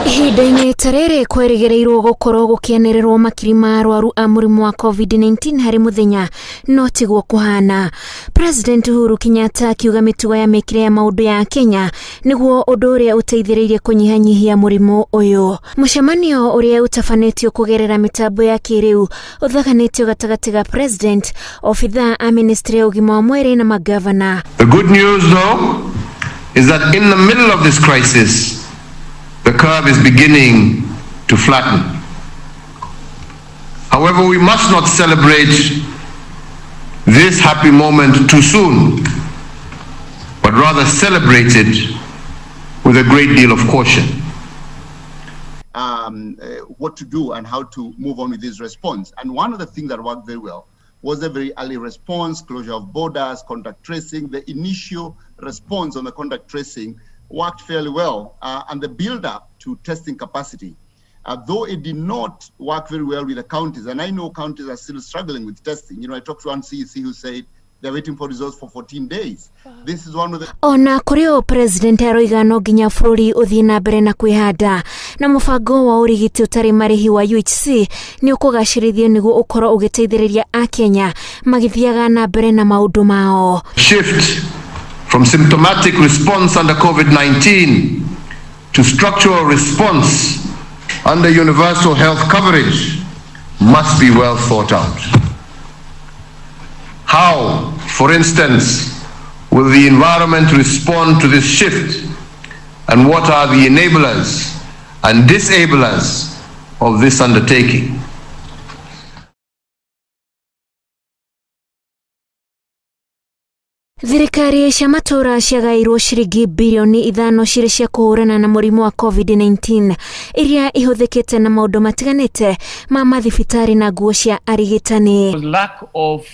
Ihinda-inĩ tarĩrĩ kwĩrĩgĩrĩirwo gũkorwo gũkĩanĩrĩrwo makiri ma arwaru a mũrimũ wa COVID-19 harĩ mũthenya, no tiguo kũhana. President Uhuru Kenyatta akiuga mitugo ya mĩkĩre ya maũndũ ya Kenya nĩguo ũndũ ũrĩa ũteithĩrĩirie kũnyihanyihia mũrimũ ũyũ. Mũcemanio ũrĩa ũtabanĩtio kũgerera mĩtambo ya kĩrĩu ũthaganĩtio gatagatĩ ga president, obithaa a ministry ya ũgima wa mwĩrĩ na magavana. The good news though is that in the middle of this crisis the curve is beginning to flatten. However, we must not celebrate this happy moment too soon, but rather celebrate it with a great deal of caution. What to do and how to move on with this response. And one of the things that worked very well was the very early response, closure of borders, contact tracing. The initial response on the contact tracing worked fairly well, and the build-up to testing capacity, though it did not work very well with the counties, and I know counties are still struggling with testing. You know, I talked to one CEC who said they're waiting for results for 14 days. This is one of the... Ona kurio president aroiga no nginya bũrũri ũthiĩ na mbere na kwĩhanda, na mũbango wa ũrigiti ũtarĩ marĩhi wa UHC nĩ ũkũgacĩrithio nĩguo ũkorwo ũgĩteithĩrĩria Akenya magĩthiaga na mbere na maũndũ mao. Shift from symptomatic response under COVID-19 to structural response under universal health coverage must be well thought out. How, for instance, will the environment respond to this shift, and what are the enablers and disablers of this undertaking? Thirikari cia matura ciagairwo ciringi bilioni 5 cirĩ cia kũhũrana na mũrimũ wa COVID-19 iria ihũthĩkĩte na maũndũ matiganĩte ma mathibitarĩ na nguo cia arigitani. Lack of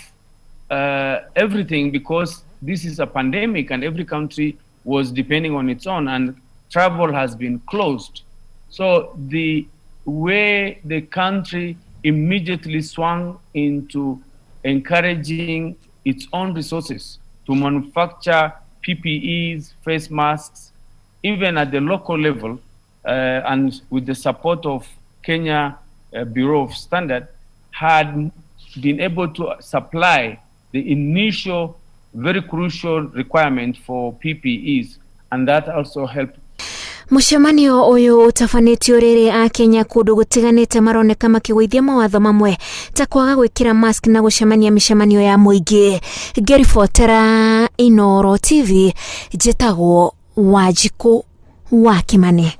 everything, because this is a pandemic and every country was depending on its own and travel has been closed. So the way the country immediately swung into encouraging its own resources to manufacture PPEs, face masks, even at the local level, and with the support of Kenya Bureau of Standard, had been able to supply the initial very crucial requirement for PPEs, and that also helped. Mũcemanio ũyũ ũtabanĩtio rĩrĩ Akenya kũndũ gũtiganĩte maroneka makĩgũithia mawatho mamwe ta kwaga gwĩkĩra mask na gũcemania mĩcemanio ya mũingĩ. Ngĩribotera Inooro TV, njĩtagwo Wanjikũ wa Kimani.